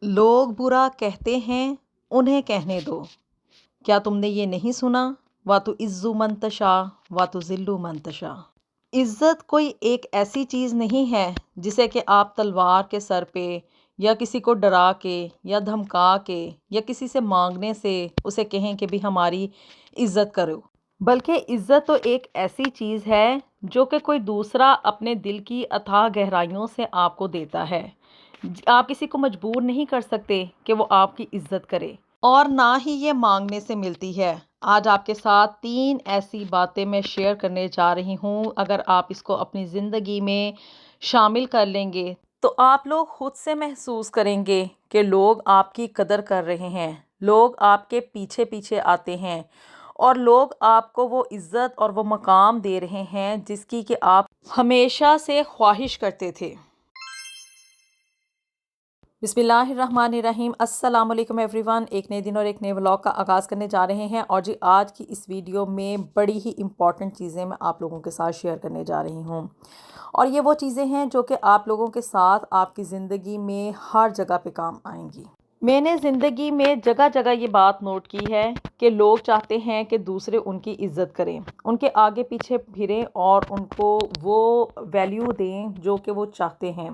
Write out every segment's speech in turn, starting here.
لوگ برا کہتے ہیں انہیں کہنے دو، کیا تم نے یہ نہیں سنا؟ وَتُعِزُّ مَن تَشَاءُ وَتُذِلُّ مَن تَشَاءُ۔ عزت کوئی ایک ایسی چیز نہیں ہے جسے کہ آپ تلوار کے سر پہ یا کسی کو ڈرا کے یا دھمکا کے یا کسی سے مانگنے سے اسے کہیں کہ بھی ہماری عزت کرو، بلکہ عزت تو ایک ایسی چیز ہے جو کہ کوئی دوسرا اپنے دل کی اتھاہ گہرائیوں سے آپ کو دیتا ہے۔ آپ کسی کو مجبور نہیں کر سکتے کہ وہ آپ کی عزت کرے، اور نہ ہی یہ مانگنے سے ملتی ہے۔ آج آپ کے ساتھ 3 ایسی باتیں میں شیئر کرنے جا رہی ہوں، اگر آپ اس کو اپنی زندگی میں شامل کر لیں گے تو آپ لوگ خود سے محسوس کریں گے کہ لوگ آپ کی قدر کر رہے ہیں، لوگ آپ کے پیچھے پیچھے آتے ہیں، اور لوگ آپ کو وہ عزت اور وہ مقام دے رہے ہیں جس کی کہ آپ ہمیشہ سے خواہش کرتے تھے۔ بسم اللہ الرحمن الرحیم۔ السلام علیکم ایوری ون۔ ایک نئے دن اور ایک نئے ولاگ کا آغاز کرنے جا رہے ہیں، اور جی آج کی اس ویڈیو میں بڑی ہی امپورٹنٹ چیزیں میں آپ لوگوں کے ساتھ شیئر کرنے جا رہی ہوں، اور یہ وہ چیزیں ہیں جو کہ آپ لوگوں کے ساتھ آپ کی زندگی میں ہر جگہ پہ کام آئیں گی۔ میں نے زندگی میں جگہ جگہ یہ بات نوٹ کی ہے کہ لوگ چاہتے ہیں کہ دوسرے ان کی عزت کریں، ان کے آگے پیچھے پھریں اور ان کو وہ ویلیو دیں جو کہ وہ چاہتے ہیں۔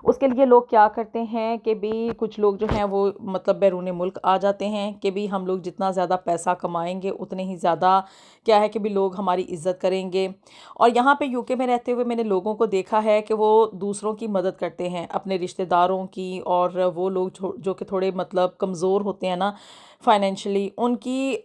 اس کے لیے لوگ کیا کرتے ہیں کہ بھی کچھ لوگ جو ہیں وہ مطلب بیرون ملک آ جاتے ہیں کہ بھی ہم لوگ جتنا زیادہ پیسہ کمائیں گے اتنے ہی زیادہ کیا ہے کہ بھی لوگ ہماری عزت کریں گے۔ اور یہاں پہ یو کے میں رہتے ہوئے میں نے لوگوں کو دیکھا ہے کہ وہ دوسروں کی مدد کرتے ہیں، اپنے رشتہ داروں کی، اور وہ لوگ جو کہ تھوڑے مطلب کمزور ہوتے ہیں نا فائنینشلی، ان کی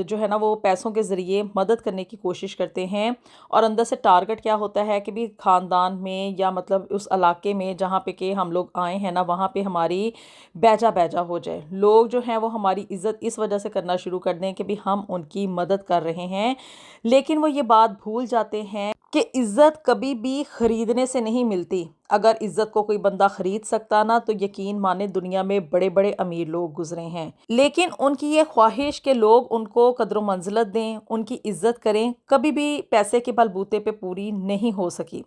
جو ہے نا وہ پیسوں کے ذریعے مدد کرنے کی کوشش کرتے ہیں، اور اندر سے ٹارگٹ کیا ہوتا ہے کہ بھی خاندان میں یا مطلب اس علاقے میں جہاں پہ کہ ہم لوگ آئے ہیں نا وہاں پہ ہماری بیجا بیجا ہو جائے، لوگ جو ہیں وہ ہماری عزت اس وجہ سے کرنا شروع کر دیں کہ بھی ہم ان کی مدد کر رہے ہیں، لیکن وہ یہ بات بھول جاتے ہیں کہ عزت کبھی بھی خریدنے سے نہیں ملتی۔ اگر عزت کو کوئی بندہ خرید سکتا نا تو یقین مانے دنیا میں بڑے بڑے امیر لوگ گزرے ہیں، لیکن ان کی یہ خواہش کہ لوگ ان کو قدر و منزلت دیں، ان کی عزت کریں، کبھی بھی پیسے کے بل بوتے پہ پوری نہیں ہو سکی۔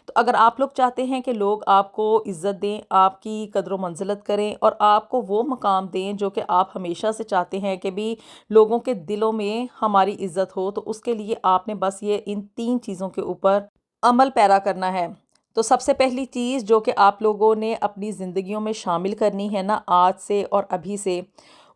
تو اگر آپ لوگ چاہتے ہیں کہ لوگ آپ کو عزت دیں، آپ کی قدر و منزلت کریں، اور آپ کو وہ مقام دیں جو کہ آپ ہمیشہ سے چاہتے ہیں کہ بھی لوگوں کے دلوں میں ہماری عزت ہو، تو اس کے لیے آپ نے بس یہ ان 3 چیزوں کے اوپر عمل پیرا کرنا ہے۔ تو سب سے پہلی چیز جو کہ آپ لوگوں نے اپنی زندگیوں میں شامل کرنی ہے نا آج سے اور ابھی سے،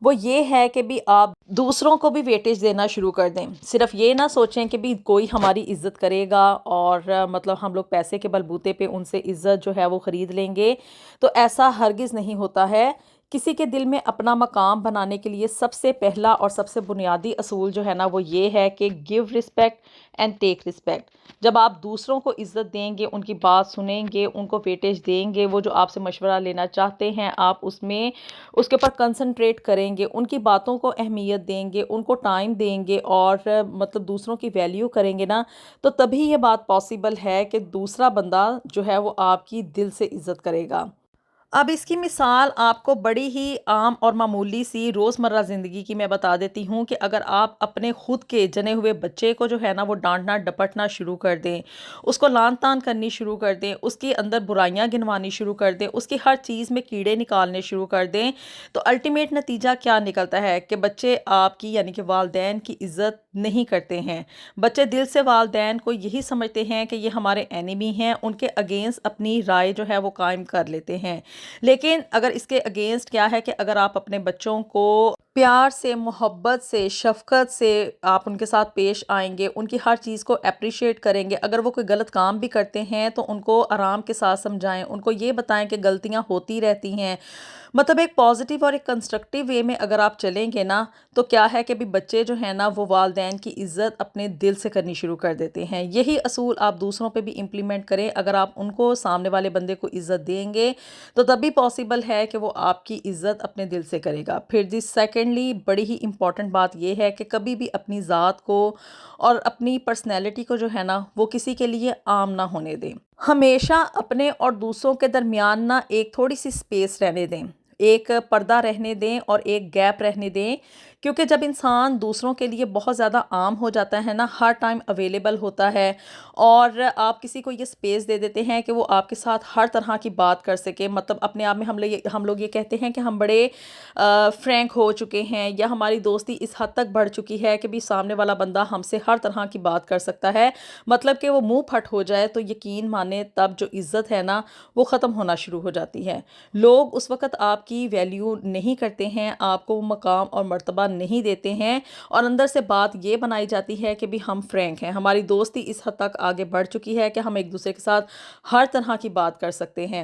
وہ یہ ہے کہ بھی آپ دوسروں کو بھی ویٹیج دینا شروع کر دیں۔ صرف یہ نہ سوچیں کہ بھی کوئی ہماری عزت کرے گا اور مطلب ہم لوگ پیسے کے بلبوتے پہ ان سے عزت جو ہے وہ خرید لیں گے، تو ایسا ہرگز نہیں ہوتا ہے۔ کسی کے دل میں اپنا مقام بنانے کے لیے سب سے پہلا اور سب سے بنیادی اصول جو ہے نا وہ یہ ہے کہ give respect and take respect. جب آپ دوسروں کو عزت دیں گے، ان کی بات سنیں گے، ان کو ویٹیج دیں گے، وہ جو آپ سے مشورہ لینا چاہتے ہیں آپ اس میں اس کے اوپر کنسنٹریٹ کریں گے، ان کی باتوں کو اہمیت دیں گے، ان کو ٹائم دیں گے، اور مطلب دوسروں کی ویلیو کریں گے نا، تو تبھی یہ بات پاسبل ہے کہ دوسرا بندہ جو ہے وہ آپ کی دل سے عزت کرے گا۔ اب اس کی مثال آپ کو بڑی ہی عام اور معمولی سی روزمرہ زندگی کی میں بتا دیتی ہوں کہ اگر آپ اپنے خود کے جنے ہوئے بچے کو جو ہے نا وہ ڈانٹنا ڈپٹنا شروع کر دیں، اس کو لان تان کرنی شروع کر دیں، اس کے اندر برائیاں گنوانی شروع کر دیں، اس کی ہر چیز میں کیڑے نکالنے شروع کر دیں، تو الٹیمیٹ نتیجہ کیا نکلتا ہے کہ بچے آپ کی یعنی کہ والدین کی عزت نہیں کرتے ہیں۔ بچے دل سے والدین کو یہی سمجھتے ہیں کہ یہ ہمارے اینیمی ہیں، ان کے اگینسٹ اپنی رائے جو ہے وہ قائم کر لیتے ہیں۔ لیکن اگر اس کے اگینسٹ کیا ہے کہ اگر آپ اپنے بچوں کو پیار سے، محبت سے، شفقت سے آپ ان کے ساتھ پیش آئیں گے، ان کی ہر چیز کو اپریشیٹ کریں گے، اگر وہ کوئی غلط کام بھی کرتے ہیں تو ان کو آرام کے ساتھ سمجھائیں، ان کو یہ بتائیں کہ غلطیاں ہوتی رہتی ہیں، مطلب ایک پازیٹیو اور ایک کنسٹرکٹیو وے میں اگر آپ چلیں گے نا، تو کیا ہے کہ بھی بچے جو ہیں نا وہ والدین کی عزت اپنے دل سے کرنی شروع کر دیتے ہیں۔ یہی اصول آپ دوسروں پہ بھی امپلیمنٹ کریں، اگر آپ ان کو سامنے والے بندے کو عزت دیں گے تو تبھی پاسبل ہے کہ وہ آپ کی عزت اپنے دل سے کرے گا۔ پھر دی سیکنڈلی بڑی ہی امپورٹنٹ بات یہ ہے کہ کبھی بھی اپنی ذات کو اور اپنی پرسنالٹی کو جو ہے نا وہ کسی کے لیے عام نہ ہونے دیں۔ ہمیشہ اپنے اور دوسروں کے درمیان نا ایک تھوڑی سی سپیس رہنے دیں، ایک پردہ رہنے دیں اور ایک گیپ رہنے دیں کیونکہ جب انسان دوسروں کے لیے بہت زیادہ عام ہو جاتا ہے نا، ہر ٹائم اویلیبل ہوتا ہے، اور آپ کسی کو یہ سپیس دے دیتے ہیں کہ وہ آپ کے ساتھ ہر طرح کی بات کر سکے، مطلب اپنے آپ میں ہم لوگ یہ کہتے ہیں کہ ہم بڑے فرینک ہو چکے ہیں، یا ہماری دوستی اس حد تک بڑھ چکی ہے کہ بھی سامنے والا بندہ ہم سے ہر طرح کی بات کر سکتا ہے، مطلب کہ وہ منہ پھٹ ہو جائے تو یقین مانے تب جو عزت ہے نا وہ ختم ہونا شروع ہو جاتی ہے۔ لوگ اس وقت آپ کی ویلیو نہیں کرتے ہیں، آپ کو مقام اور مرتبہ نہیں دیتے ہیں، اور اندر سے بات یہ بنائی جاتی ہے کہ بھی ہم فرینک ہیں، ہماری دوستی اس حد تک آگے بڑھ چکی ہے کہ ہم ایک دوسرے کے ساتھ ہر طرح کی بات کر سکتے ہیں۔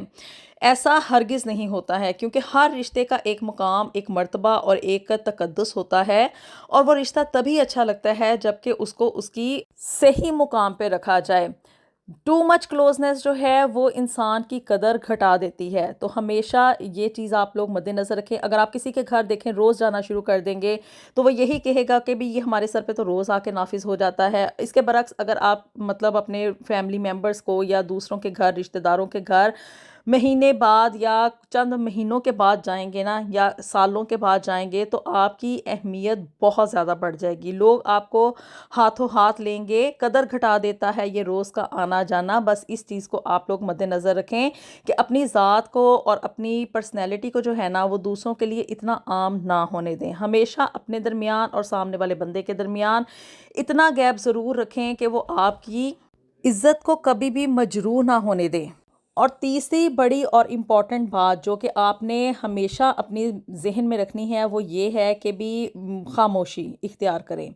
ایسا ہرگز نہیں ہوتا ہے، کیونکہ ہر رشتے کا ایک مقام، ایک مرتبہ اور ایک تقدس ہوتا ہے، اور وہ رشتہ تبھی اچھا لگتا ہے جب کہ اس کو اس کی صحیح مقام پہ رکھا جائے۔ ٹو مچ کلوزنس جو ہے وہ انسان کی قدر گھٹا دیتی ہے، تو ہمیشہ یہ چیز آپ لوگ مد نظر رکھیں۔ اگر آپ کسی کے گھر دیکھیں روز جانا شروع کر دیں گے تو وہ یہی کہے گا کہ بھی یہ ہمارے سر پہ تو روز آ کے نافذ ہو جاتا ہے۔ اس کے برعکس اگر آپ مطلب اپنے فیملی ممبرز کو یا دوسروں کے گھر، رشتہ داروں کے گھر مہینے بعد یا چند مہینوں کے بعد جائیں گے نا، یا سالوں کے بعد جائیں گے، تو آپ کی اہمیت بہت زیادہ بڑھ جائے گی۔ لوگ آپ کو ہاتھوں ہاتھ لیں گے، قدر گھٹا دیتا ہے یہ روز کا آنا جانا۔ بس اس چیز کو آپ لوگ مد نظر رکھیں کہ اپنی ذات کو اور اپنی پرسنالٹی کو جو ہے نا وہ دوسروں کے لیے اتنا عام نہ ہونے دیں۔ ہمیشہ اپنے درمیان اور سامنے والے بندے کے درمیان اتنا گیپ ضرور رکھیں کہ وہ آپ کی عزت کو کبھی بھی مجروح نہ ہونے دیں۔ اور تیسری بڑی اور امپورٹنٹ بات جو کہ آپ نے ہمیشہ اپنی ذہن میں رکھنی ہے وہ یہ ہے کہ بھی خاموشی اختیار کریں۔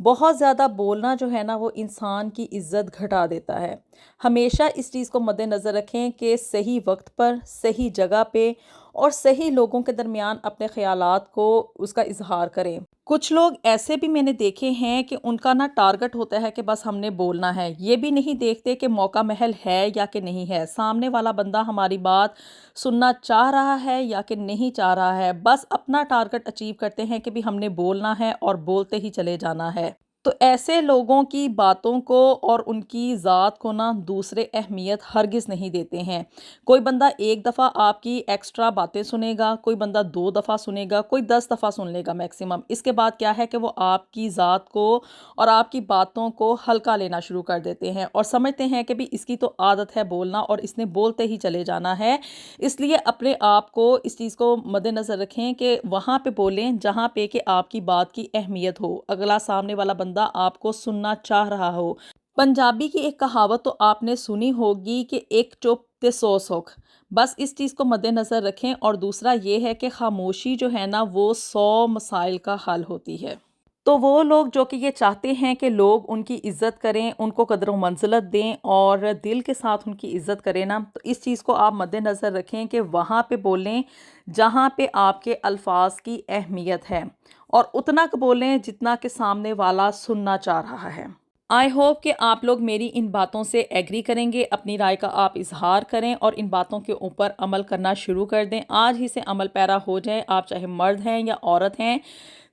بہت زیادہ بولنا جو ہے نا وہ انسان کی عزت گھٹا دیتا ہے۔ ہمیشہ اس چیز کو مد نظر رکھیں کہ صحیح وقت پر، صحیح جگہ پہ اور صحیح لوگوں کے درمیان اپنے خیالات کو اس کا اظہار کریں۔ کچھ لوگ ایسے بھی میں نے دیکھے ہیں کہ ان کا نا ٹارگٹ ہوتا ہے کہ بس ہم نے بولنا ہے، یہ بھی نہیں دیکھتے کہ موقع محل ہے یا کہ نہیں ہے، سامنے والا بندہ ہماری بات سننا چاہ رہا ہے یا کہ نہیں چاہ رہا ہے، بس اپنا ٹارگٹ اچیو کرتے ہیں کہ بھی ہم نے بولنا ہے اور بولتے ہی چلے جانا ہے۔ تو ایسے لوگوں کی باتوں کو اور ان کی ذات کو نا دوسرے اہمیت ہرگز نہیں دیتے ہیں۔ کوئی بندہ ایک دفعہ آپ کی ایکسٹرا باتیں سنے گا، کوئی بندہ 2 دفعہ سنے گا، کوئی 10 دفعہ سن لے گا میکسیمم۔ اس کے بعد کیا ہے کہ وہ آپ کی ذات کو اور آپ کی باتوں کو ہلکا لینا شروع کر دیتے ہیں، اور سمجھتے ہیں کہ بھی اس کی تو عادت ہے بولنا اور اس نے بولتے ہی چلے جانا ہے۔ اس لیے اپنے آپ کو اس چیز کو مد نظر رکھیں کہ وہاں پہ بولیں جہاں پہ کہ آپ کی بات کی اہمیت ہو، اگلا سامنے والا بندہ آپ کو سننا چاہ رہا ہو۔ پنجابی کی ایک کہاوت تو آپ نے سنی ہوگی کہ ایک چپ تے 100 سکھ، بس اس چیز کو مد نظر رکھیں۔ اور دوسرا یہ ہے کہ خاموشی جو ہے نا وہ 100 مسائل کا حل ہوتی ہے۔ تو وہ لوگ جو کہ یہ چاہتے ہیں کہ لوگ ان کی عزت کریں، ان کو قدر و منزلت دیں اور دل کے ساتھ ان کی عزت کریں نا، تو اس چیز کو آپ مد نظر رکھیں کہ وہاں پہ بولیں جہاں پہ آپ کے الفاظ کی اہمیت ہے، اور اتنا بولیں جتنا کہ سامنے والا سننا چاہ رہا ہے۔ آئی ہوپ کہ آپ لوگ میری ان باتوں سے ایگری کریں گے، اپنی رائے کا آپ اظہار کریں اور ان باتوں کے اوپر عمل کرنا شروع کر دیں۔ آج ہی سے عمل پیرا ہو جائیں، آپ چاہے مرد ہیں یا عورت ہیں،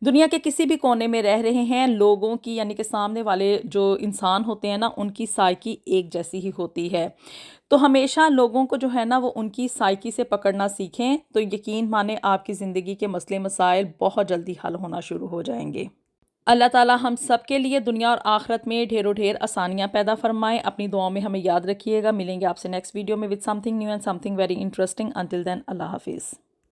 دنیا کے کسی بھی کونے میں رہ رہے ہیں، لوگوں کی یعنی کہ سامنے والے جو انسان ہوتے ہیں نا ان کی سائیکی ایک جیسی ہی ہوتی ہے۔ تو ہمیشہ لوگوں کو جو ہے نا وہ ان کی سائیکی سے پکڑنا سیکھیں، تو یقین مانیں آپ کی زندگی کے مسئلے مسائل بہت جلدی حل ہونا شروع ہو جائیں گے۔ اللہ تعالیٰ ہم سب کے لیے دنیا اور آخرت میں ڈھیروں ڈھیر آسانیاں پیدا فرمائیں۔ اپنی دعاؤں میں ہمیں یاد رکھیے گا۔ ملیں گے آپ سے نیکسٹ ویڈیو میں with something new and something very interesting. Until then, اللہ حافظ۔